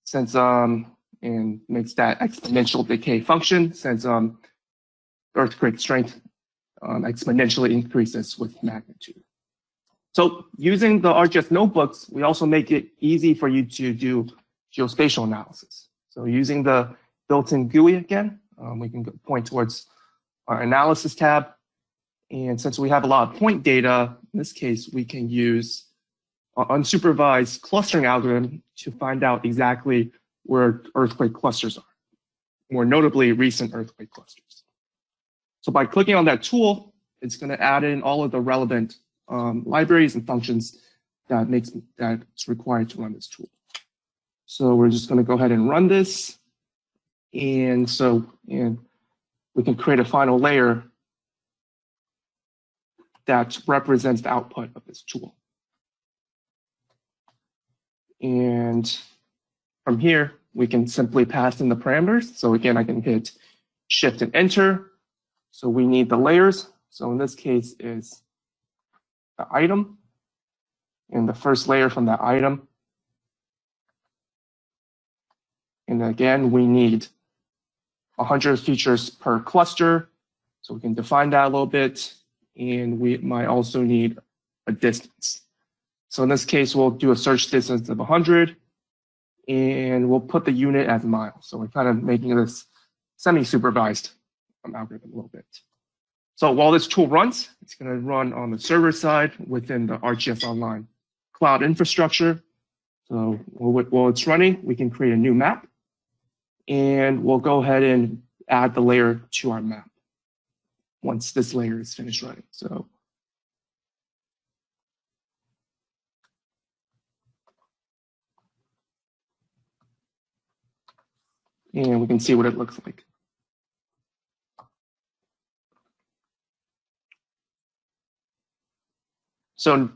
since and makes that exponential decay function since earthquake strength exponentially increases with magnitude. So using the ArcGIS notebooks, we also make it easy for you to do geospatial analysis. So using the built-in GUI again, we can point towards our analysis tab. And since we have a lot of point data, in this case, we can use an unsupervised clustering algorithm to find out exactly where earthquake clusters are, more notably recent earthquake clusters. So by clicking on that tool, it's going to add in all of the relevant libraries and functions that's required to run this tool. So we're just going to go ahead and run this. And we can create a final layer that represents the output of this tool. And from here, we can simply pass in the parameters. So again, I can hit Shift and Enter. So we need the layers. So in this case is the item and the first layer from that item. And again, we need 100 features per cluster. So we can define that a little bit. And we might also need a distance. So in this case, we'll do a search distance of 100. And we'll put the unit as miles. So we're kind of making this semi-supervised algorithm a little bit. So while this tool runs, it's going to run on the server side within the ArcGIS Online cloud infrastructure. So while it's running, we can create a new map. And we'll go ahead and add the layer to our map once this layer is finished running. So and we can see what it looks like. So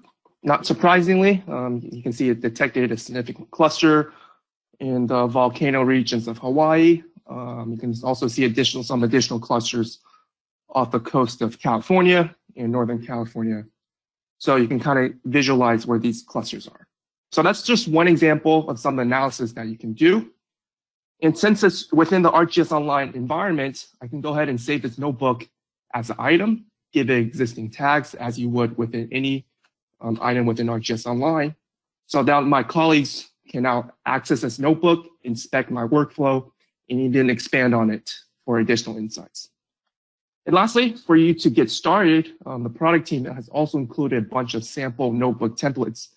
not surprisingly, you can see it detected a significant cluster in the volcano regions of Hawaii. You can also see some additional clusters off the coast of California and Northern California. So you can kind of visualize where these clusters are. So that's just one example of some analysis that you can do. And since it's within the ArcGIS Online environment, I can go ahead and save this notebook as an item, give it existing tags as you would within any item within ArcGIS Online. So that my colleagues can now access this notebook, inspect my workflow, and even expand on it for additional insights. And lastly, for you to get started, the product team has also included a bunch of sample notebook templates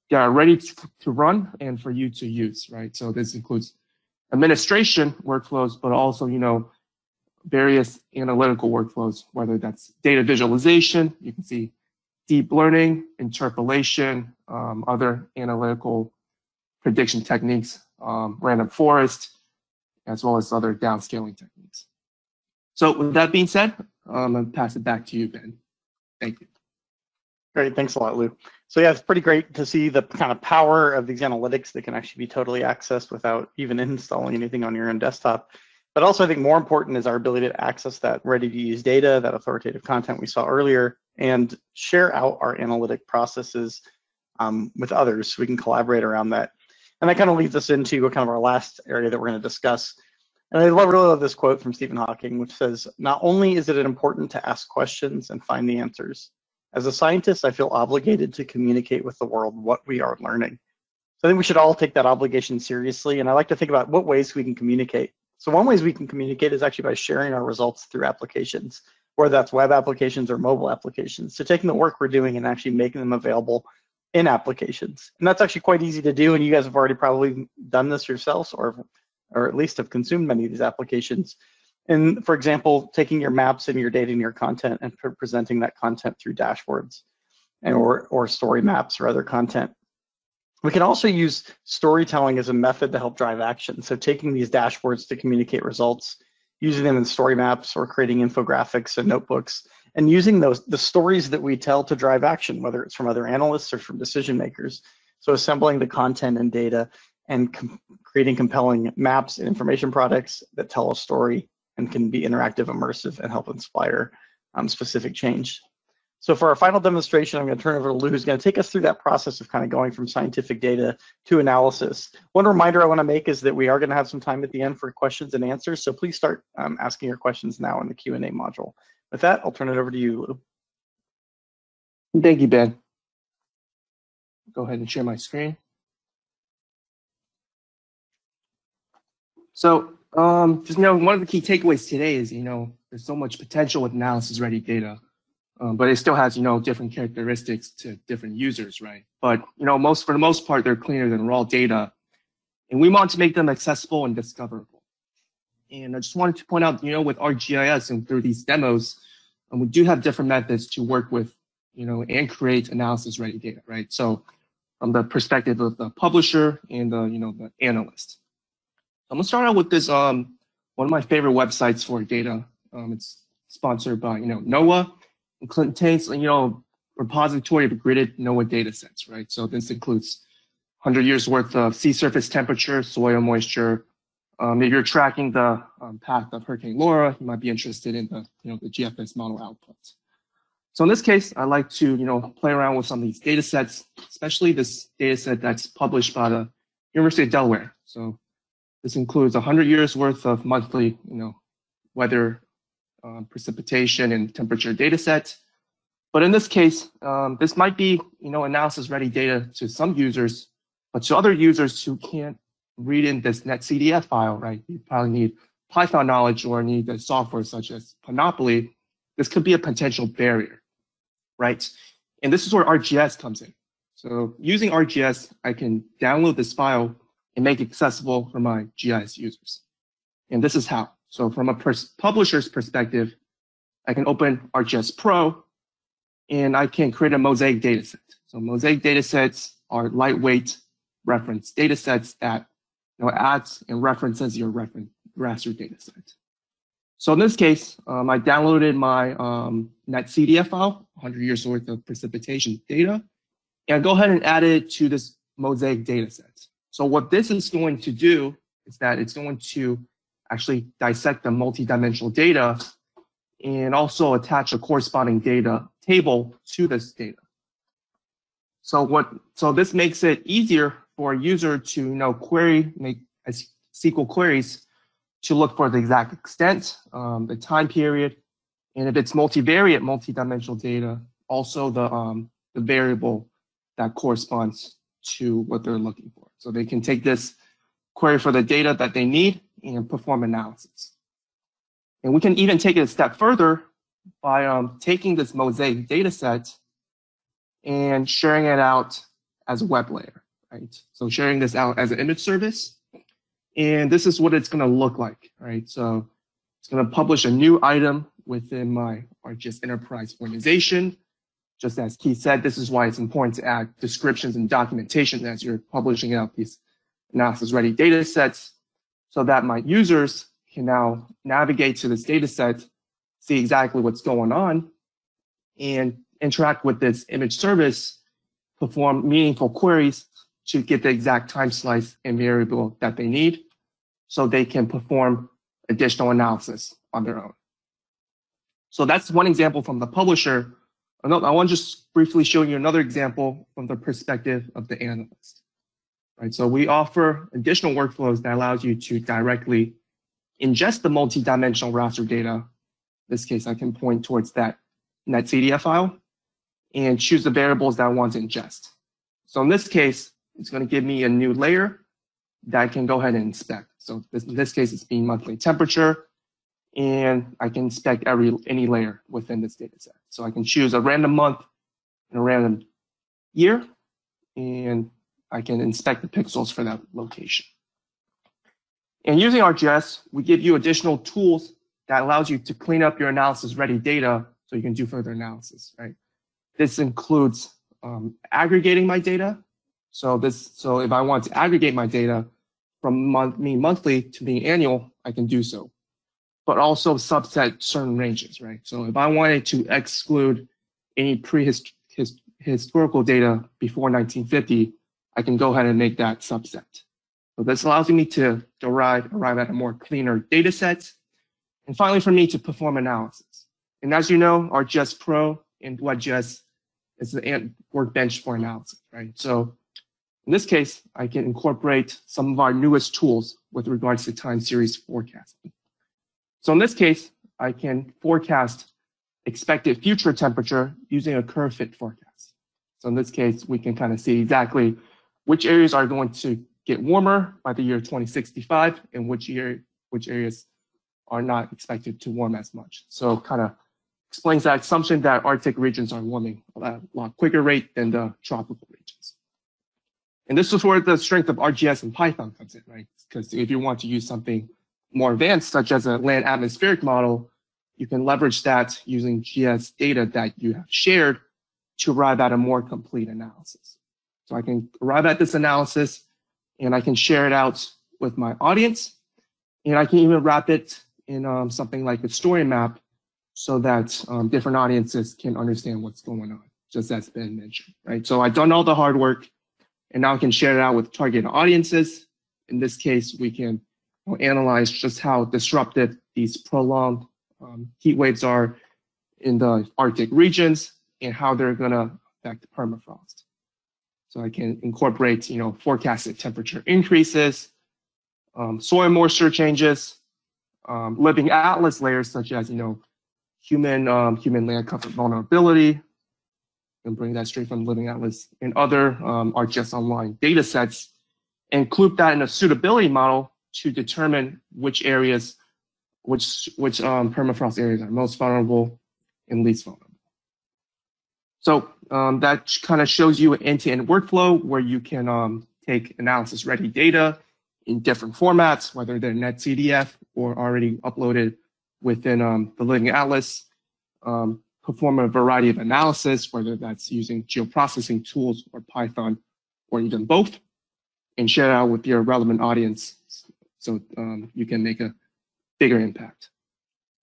that are ready to run and for you to use, right? So this includes administration workflows, but also, various analytical workflows, whether that's data visualization, you can see deep learning, interpolation, other analytical prediction techniques, random forest, as well as other downscaling techniques. So with that being said, I'm going to pass it back to you, Ben. Thank you. Great, thanks a lot, Lou. So yeah, it's pretty great to see the kind of power of these analytics that can actually be totally accessed without even installing anything on your own desktop. But also I think more important is our ability to access that ready-to-use data, that authoritative content we saw earlier, and share out our analytic processes with others so we can collaborate around that. And that kind of leads us into kind of our last area that we're going to discuss. And I really love this quote from Stephen Hawking, which says, "Not only is it important to ask questions and find the answers, as a scientist, I feel obligated to communicate with the world what we are learning." So I think we should all take that obligation seriously. And I like to think about what ways we can communicate. So one way we can communicate is actually by sharing our results through applications, whether that's web applications or mobile applications. So taking the work we're doing and actually making them available in applications. And that's actually quite easy to do. And you guys have already probably done this yourselves or at least have consumed many of these applications. And for example, taking your maps and your data and your content and presenting that content through dashboards and or story maps or other content. We can also use storytelling as a method to help drive action. So taking these dashboards to communicate results, using them in story maps or creating infographics and notebooks, and using the stories that we tell to drive action, whether it's from other analysts or from decision makers. So assembling the content and data and creating compelling maps and information products that tell a story and can be interactive, immersive, and help inspire specific change. So for our final demonstration, I'm going to turn it over to Lou, who's going to take us through that process of kind of going from scientific data to analysis. One reminder I want to make is that we are going to have some time at the end for questions and answers. So please start asking your questions now in the Q&A module. With that, I'll turn it over to you, Lou. Thank you, Ben. Go ahead and share my screen. So just one of the key takeaways today is, there's so much potential with analysis-ready data. But it still has, different characteristics to different users, right? But, for the most part, they're cleaner than raw data. And we want to make them accessible and discoverable. And I just wanted to point out, with ArcGIS and through these demos, we do have different methods to work with, and create analysis-ready data, right? So from the perspective of the publisher and the analyst. I'm gonna start out with this, one of my favorite websites for data. It's sponsored by, NOAA. It contains, repository of gridded NOAA data sets, right? So this includes 100 years worth of sea surface temperature, soil moisture. If you're tracking the path of Hurricane Laura, you might be interested in the, the GFS model output. So in this case, I like to, play around with some of these data sets, especially this data set that's published by the University of Delaware. So this includes 100 years worth of monthly, weather, precipitation and temperature data set. But in this case, this might be, analysis-ready data to some users, but to other users who can't read in this netcdf file, right? You probably need Python knowledge or need the software such as Panoply. This could be a potential barrier, right? And this is where ArcGIS comes in. So using ArcGIS, I can download this file and make it accessible for my GIS users. And this is how. So from a publisher's perspective, I can open ArcGIS Pro and I can create a mosaic data set. So mosaic data sets are lightweight reference data sets that adds and references your raster data set. So in this case, I downloaded my netcdf file, 100 years worth of precipitation data, and I go ahead and add it to this mosaic data set. So what this is going to do is that it's going to actually dissect the multidimensional data and also attach a corresponding data table to this data. So this makes it easier for a user to make SQL queries to look for the exact extent, the time period, and if it's multivariate, multidimensional data, also the variable that corresponds to what they're looking for. So they can take this query for the data that they need and perform analysis. And we can even take it a step further by taking this mosaic data set and sharing it out as a web layer, right? So sharing this out as an image service. And this is what it's going to look like, right? So it's going to publish a new item within my ArcGIS Enterprise organization. Just as Keith said, this is why it's important to add descriptions and documentation as you're publishing out these analysis-ready data sets so that my users can now navigate to this data set, see exactly what's going on, and interact with this image service, perform meaningful queries to get the exact time slice and variable that they need so they can perform additional analysis on their own. So that's one example from the publisher. I want to just briefly show you another example from the perspective of the analyst. Right, so we offer additional workflows that allows you to directly ingest the multidimensional raster data. In this case, I can point towards that netcdf file and choose the variables that I want to ingest. So in this case, it's going to give me a new layer that I can go ahead and inspect. So in this case, it's being monthly temperature, and I can inspect any layer within this data set. So I can choose a random month and a random year, and I can inspect the pixels for that location. And using ArcGIS, we give you additional tools that allows you to clean up your analysis-ready data so you can do further analysis, right? This includes aggregating my data. So if I want to aggregate my data from monthly to being annual, I can do so, but also subset certain ranges, right? So if I wanted to exclude any historical data before 1950, I can go ahead and make that subset. So this allows me to arrive at a more cleaner data set. And finally, for me to perform analysis. And as you know, ArcGIS Pro and WebGIS is the workbench for analysis, right? So in this case, I can incorporate some of our newest tools with regards to time series forecasting. So in this case, I can forecast expected future temperature using a curve fit forecast. So in this case, we can kind of see exactly which areas are going to get warmer by the year 2065 and which areas are not expected to warm as much. So kind of explains that assumption that Arctic regions are warming at a lot quicker rate than the tropical regions. And this is where the strength of ArcGIS and Python comes in, right? Because if you want to use something more advanced, such as a land atmospheric model, you can leverage that using GIS data that you have shared to arrive at a more complete analysis. So I can arrive at this analysis and I can share it out with my audience. And I can even wrap it in something like a story map so that different audiences can understand what's going on, just as Ben mentioned, right? So I've done all the hard work and now I can share it out with target audiences. In this case, we can analyze just how disruptive these prolonged heat waves are in the Arctic regions and how they're gonna affect permafrost. So I can incorporate, forecasted temperature increases, soil moisture changes, living atlas layers such as, human land cover vulnerability, and bring that straight from Living Atlas, and other ArcGIS Online data sets, and include that in a suitability model to determine which areas, which permafrost areas are most vulnerable and least vulnerable. So that kind of shows you an end-to-end workflow where you can take analysis-ready data in different formats, whether they're NetCDF or already uploaded within the Living Atlas, perform a variety of analysis, whether that's using geoprocessing tools or Python, or even both, and share it out with your relevant audience so you can make a bigger impact.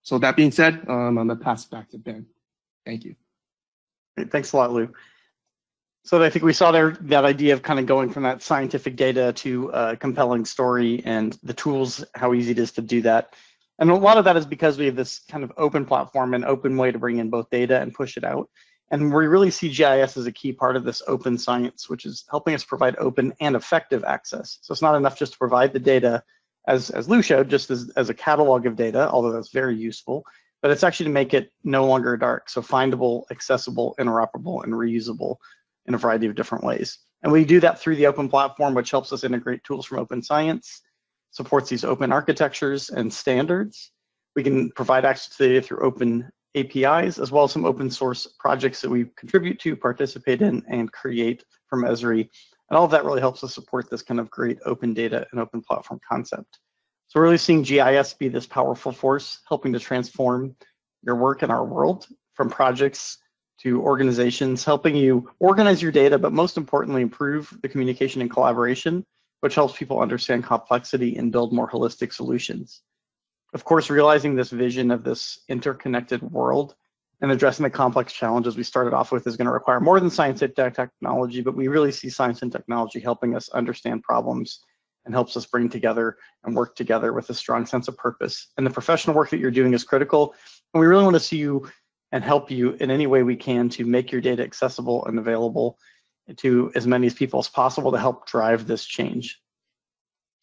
So that being said, I'm gonna pass it back to Ben. Thank you. Great. Thanks a lot, Lou. So I think we saw there that idea of kind of going from that scientific data to a compelling story and the tools, how easy it is to do that. And a lot of that is because we have this kind of open platform and open way to bring in both data and push it out. And we really see GIS as a key part of this open science, which is helping us provide open and effective access. So it's not enough just to provide the data, as Lou showed, just as a catalog of data, although that's very useful, but it's actually to make it no longer dark. So findable, accessible, interoperable, and reusable in a variety of different ways. And we do that through the open platform, which helps us integrate tools from open science, supports these open architectures and standards. We can provide access to data through open APIs, as well as some open source projects that we contribute to, participate in, and create from Esri. And all of that really helps us support this kind of great open data and open platform concept. So we're really seeing GIS be this powerful force, helping to transform your work in our world, from projects to organizations, helping you organize your data, but most importantly, improve the communication and collaboration, which helps people understand complexity and build more holistic solutions. Of course, realizing this vision of this interconnected world and addressing the complex challenges we started off with is going to require more than science and technology, but we really see science and technology helping us understand problems and helps us bring together and work together with a strong sense of purpose. And the professional work that you're doing is critical, and we really want to see you and help you in any way we can to make your data accessible and available to as many people as possible to help drive this change.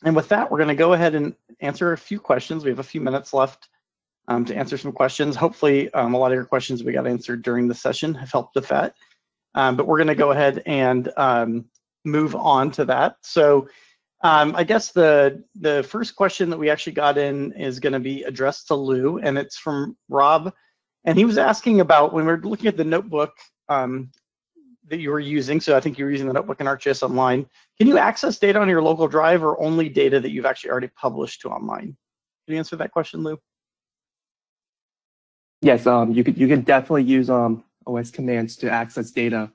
And with that, we're going to go ahead and answer a few questions. We have a few minutes left to answer some questions. Hopefully, a lot of your questions we got answered during the session have helped with that. But we're going to go ahead and move on to that. So I guess the first question that we actually got in is going to be addressed to Lou, and it's from Rob. And he was asking about, when we're looking at the notebook that you were using, so I think you were using the notebook in ArcGIS Online, can you access data on your local drive or only data that you've actually already published to online? Can you answer that question, Lou? Yes, you could definitely use OS commands to access data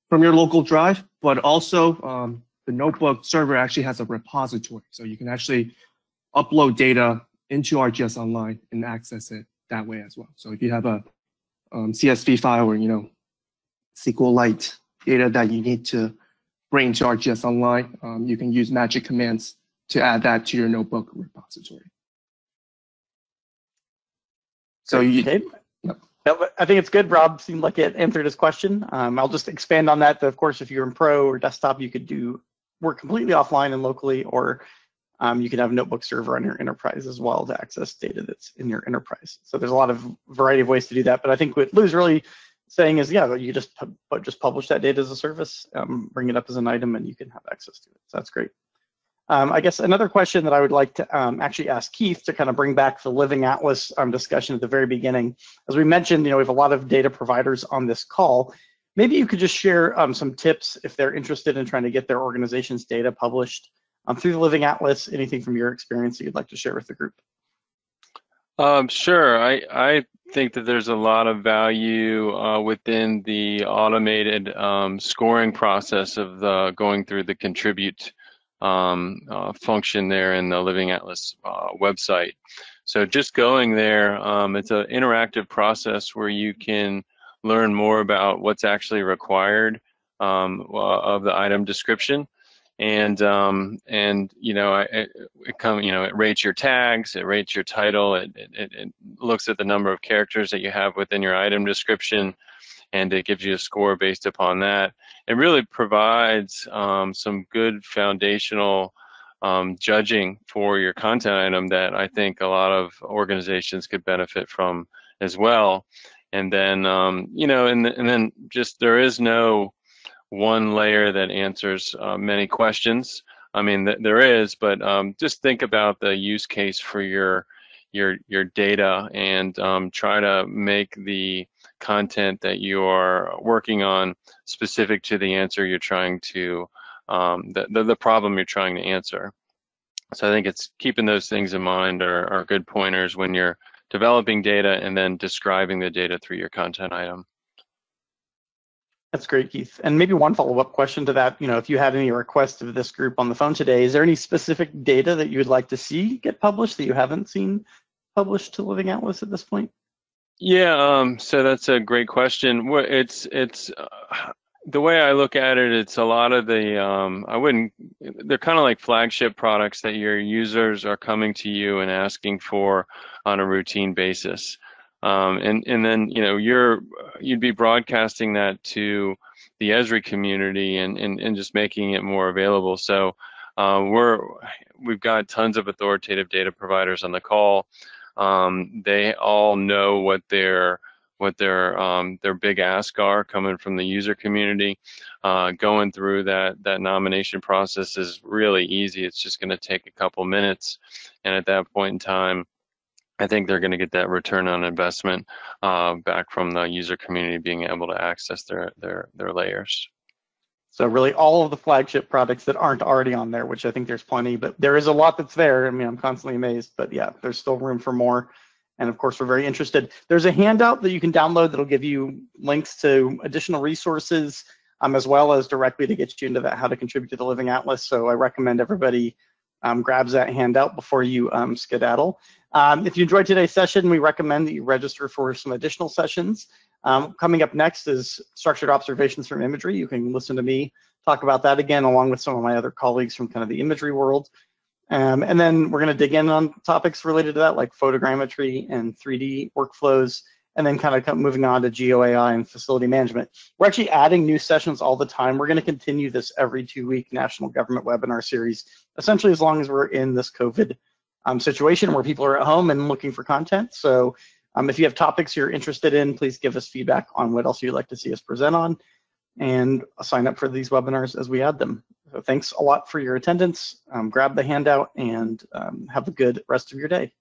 from your local drive, but also the notebook server actually has a repository. So you can actually upload data into ArcGIS Online and access it that way as well. So if you have a CSV file or, SQLite data that you need to bring to ArcGIS Online, you can use magic commands to add that to your notebook repository. So okay. Yep. I think it's good. Rob seemed like it answered his question. I'll just expand on that. Of course, if you're in Pro or desktop, you could work completely offline and locally, or you can have a notebook server on your enterprise as well to access data that's in your enterprise. So there's a lot of variety of ways to do that. But I think what Lou's really saying is, yeah, you just publish that data as a service, bring it up as an item, and you can have access to it. So that's great. I guess another question that I would like to actually ask Keith to kind of bring back the Living Atlas discussion at the very beginning. As we mentioned, we have a lot of data providers on this call. Maybe you could just share some tips if they're interested in trying to get their organization's data published through the Living Atlas. Anything from your experience that you'd like to share with the group? Sure. I think that there's a lot of value within the automated scoring process of going through the contribute function there in the Living Atlas website. So just going there, it's an interactive process where you can learn more about what's actually required of the item description. And it rates your tags, it rates your title, it looks at the number of characters that you have within your item description, and it gives you a score based upon that. It really provides some good foundational judging for your content item that I think a lot of organizations could benefit from as well. And then, and then just there is no one layer that answers many questions. I mean, there is, but just think about the use case for your data and try to make the content that you are working on specific to the answer you're trying to, the problem you're trying to answer. So I think it's keeping those things in mind are good pointers when you're developing data and then describing the data through your content item. That's great, Keith. And maybe one follow-up question to that, if you had any requests of this group on the phone today, is there any specific data that you would like to see get published that you haven't seen published to Living Atlas at this point? Yeah, so that's a great question. It's the way I look at it, it's a lot of the, they're kind of like flagship products that your users are coming to you and asking for on a routine basis. And then, you'd be broadcasting that to the Esri community and just making it more available. So we've got tons of authoritative data providers on the call. They all know what their big asks are coming from the user community. Going through that nomination process is really easy. It's just going to take a couple minutes, and at that point in time, I think they're going to get that return on investment back from the user community being able to access their layers. So really all of the flagship products that aren't already on there, which I think there's plenty, but there is a lot that's there. I mean, I'm constantly amazed, but yeah, there's still room for more. And of course, we're very interested. There's a handout that you can download that'll give you links to additional resources, as well as directly to get you into that, how to contribute to the Living Atlas. So I recommend everybody grabs that handout before you skedaddle. If you enjoyed today's session, we recommend that you register for some additional sessions. Coming up next is structured observations from imagery. You can listen to me talk about that again, along with some of my other colleagues from kind of the imagery world. And then we're going to dig in on topics related to that, like photogrammetry and 3D workflows, and then kind of moving on to GeoAI and facility management. We're actually adding new sessions all the time. We're going to continue this every 2-week national government webinar series, essentially as long as we're in this COVID situation where people are at home and looking for content. So if you have topics you're interested in, please give us feedback on what else you'd like to see us present on, and sign up for these webinars as we add them. So thanks a lot for your attendance. Grab the handout and have a good rest of your day.